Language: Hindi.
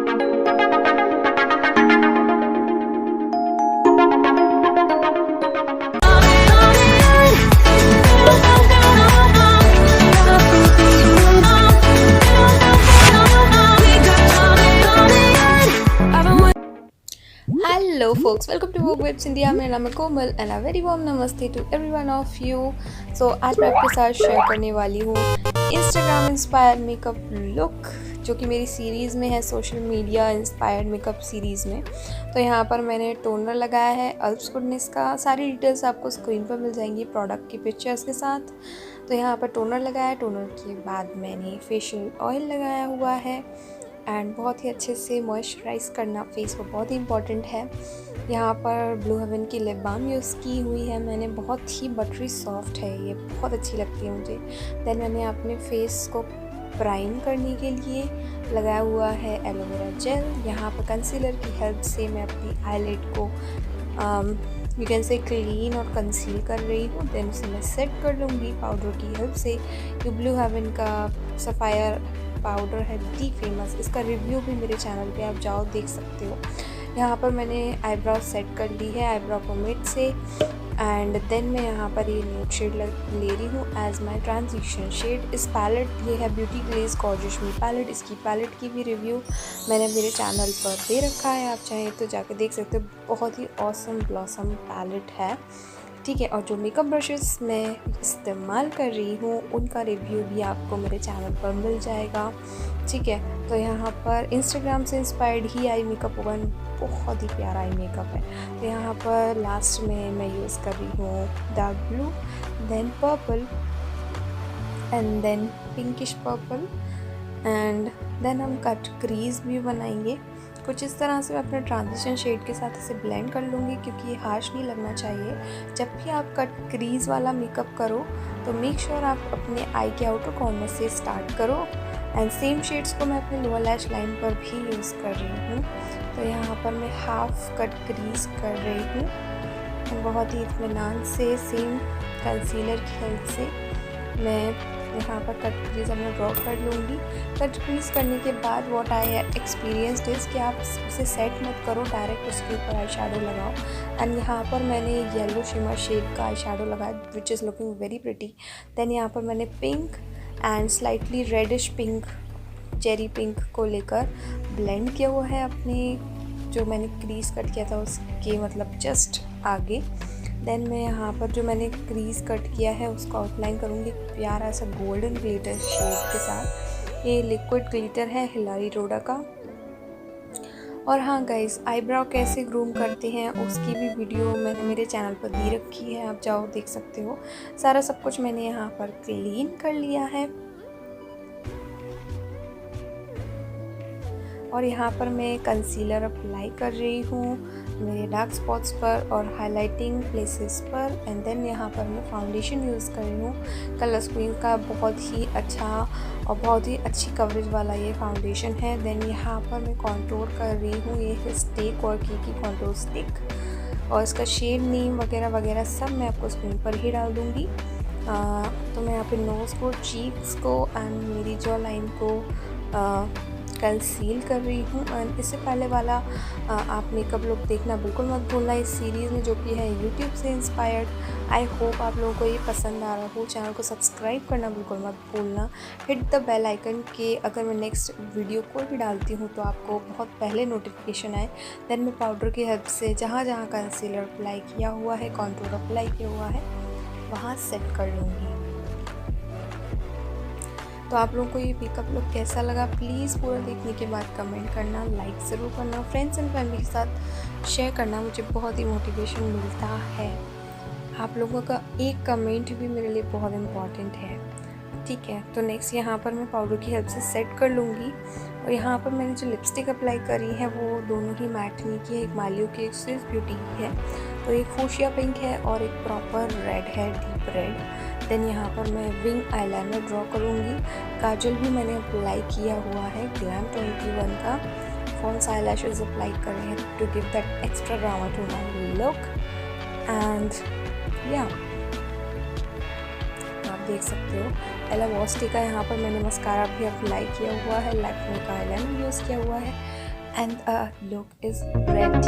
Hello folks, welcome to Vogue Webs India. मेरा नाम है Komal and a very warm namaste to every one of you. So आज मैं आपके साथ शेयर करने वाली हूँ इंस्टाग्राम इंस्पायर्ड मेकअप लुक, जो कि मेरी सीरीज़ में है, social media inspired makeup series में। तो यहाँ पर मैंने टोनर लगाया है अल्प्स गुडनेस का। सारी डिटेल्स आपको स्क्रीन पर मिल जाएंगी प्रोडक्ट की पिक्चर्स के साथ। तो यहाँ पर टोनर लगाया है, टोनर के बाद मैंने फेशियल ऑयल लगाया हुआ है एंड बहुत ही अच्छे से मॉइस्चराइज़ करना फेस को बहुत ही इम्पॉर्टेंट है। यहाँ पर ब्लू हेवन की लिप बाम यूज़ की हुई है मैंने, बहुत ही बटरी सॉफ्ट है, ये बहुत अच्छी लगती है मुझे। देन मैंने अपने फेस को प्राइम करने के लिए लगाया हुआ है एलोवेरा जेल। यहाँ पर कंसीलर की हेल्प से मैं अपनी आईलिड को यू कैन से क्लीन और कंसील कर रही हूँ। देन उसे मैं सेट कर लूँगी पाउडर की हेल्प से। ये ब्लू हेवन का सफ़ायर पाउडर है, दी फेमस। इसका रिव्यू भी मेरे चैनल पे आप जाओ देख सकते हो। यहाँ पर मैंने आईब्रो सेट कर ली है आईब्रो पोमेड से एंड देन मैं यहाँ पर ये न्यूड शेड ले रही हूँ एज माय ट्रांजिशन शेड। इस पैलेट, ये है ब्यूटी ग्लेज गॉर्जियस मी पैलेट। इसकी पैलेट की भी रिव्यू मैंने मेरे चैनल पर दे रखा है, आप चाहें तो जाके देख सकते हो। बहुत ही ऑसम ब्लॉसम पैलेट है, ठीक है। और जो मेकअप ब्रशेस मैं इस्तेमाल कर रही हूँ उनका रिव्यू भी आपको मेरे चैनल पर मिल जाएगा, ठीक है। तो यहाँ पर इंस्टाग्राम से इंस्पायर्ड ही आई मेकअप होगा, बहुत ही प्यारा आई मेकअप है। तो यहाँ पर लास्ट में मैं यूज़ कर रही हूँ dark blue, then purple and then pinkish purple and then हम कट क्रीज भी बनाएंगे कुछ इस तरह से। मैं अपने ट्रांजिशन शेड के साथ इसे ब्लेंड कर लूँगी क्योंकि ये हार्श नहीं लगना चाहिए। जब भी आप कट क्रीज वाला मेकअप करो तो मेक श्योर आप अपने आई के आउटर कॉर्नर से स्टार्ट करो एंड सेम शेड्स को मैं अपने लोअर लैश लाइन पर भी यूज़ कर रही हूँ। तो यहाँ पर मैं हाफ कट क्रीज कर रही हूँ बहुत ही इत्मीनान से। सेम कंसीलर की हेल्प से मैं यहाँ पर कट क्रीज मैं ड्रॉ कर लूँगी। कट क्रीज करने के बाद व्हाट आई एक्सपीरियंस्ड इज़ कि आप उसे सेट मत करो, डायरेक्ट उसके ऊपर आई शेडो लगाओ। एंड यहाँ पर मैंने येलो शिमर शेड का आई शेडो लगाया which is looking very pretty. Then यहाँ पर मैंने pink and slightly reddish pink, cherry pink को लेकर ब्लेंड किया हुआ है अपने जो मैंने क्रीज कट किया था उसके मतलब जस्ट आगे। देन मैं यहाँ पर जो मैंने क्रीज कट किया है उसको आउटलाइन करूँगी प्यारा सा गोल्डन ग्लिटर शेड के साथ। ये लिक्विड ग्लिटर है हिलारी रोडा का। और हाँ गाइस, आईब्रो कैसे ग्रूम करते हैं उसकी भी वीडियो मैंने मेरे चैनल पर दी रखी है, आप जाओ देख सकते हो। सारा सब कुछ मैंने यहाँ पर क्लीन कर लिया है और यहाँ पर मैं कंसीलर अप्लाई कर रही हूँ मेरे डार्क स्पॉट्स पर और हाइलाइटिंग प्लेसेस पर। एंड देन यहाँ पर मैं फाउंडेशन यूज़ कर रही हूँ कलर स्क्रीन का, बहुत ही अच्छा और बहुत ही अच्छी कवरेज वाला ये फाउंडेशन है। देन यहाँ पर मैं कॉन्टोर कर रही हूँ, ये है स्टिक और की कॉन्टोर स्टिक और इसका शेड नेम वगैरह वगैरह सब मैं आपको स्क्रीन पर ही डाल दूँगी। तो मैं यहाँ पे नोज़ को, चीक्स को एंड मेरी जॉ लाइन को कंसील कर रही हूँ। एंड इससे पहले वाला आप मेकअप लुक देखना बिल्कुल मत भूलना इस सीरीज़ में, जो कि है यूट्यूब से इंस्पायर्ड। आई होप आप लोगों को ये पसंद आ रहा हो। चैनल को सब्सक्राइब करना बिल्कुल मत भूलना, हिट द बेल आइकन के अगर मैं नेक्स्ट वीडियो कोई भी डालती हूँ तो आपको बहुत पहले नोटिफिकेशन आए। देन मैं पाउडर की हेल्प से जहाँ जहाँ कंसीलर अप्लाई किया हुआ है, कॉन्टूर अप्लाई किया हुआ है, वहाँ सेट कर लूँगी। तो आप लोगों को ये मेकअप लुक कैसा लगा प्लीज़ पूरा देखने के बाद कमेंट करना, लाइक ज़रूर करना, फ्रेंड्स एंड फैमिली के साथ शेयर करना, मुझे बहुत ही मोटिवेशन मिलता है। आप लोगों का एक कमेंट भी मेरे लिए बहुत इम्पॉर्टेंट है, ठीक है। तो नेक्स्ट यहाँ पर मैं पाउडर की हेल्प से सेट कर लूँगी। और यहाँ पर मैंने जो लिपस्टिक अप्लाई करी है वो दोनों ही मैटनी की है, एक मालियो की, एक स्विस ब्यूटी की है। तो एक फूशिया पिंक है और एक प्रॉपर रेड है, डीप रेड। देन यहाँ पर मैं विंग आईलाइनर ड्रॉ करूँगी। काजल भी मैंने अप्लाई किया हुआ है ग्लैम 21 का। फॉल्स आई लैशेज अप्लाई कर रहे हैं to give that extra drama to my look. And या आप देख सकते हो एला वॉस्टी का यहाँ पर मैंने मस्कारा भी अप्लाई किया हुआ है, लैक्मे का आईलाइनर यूज़ किया हुआ है। and look is red.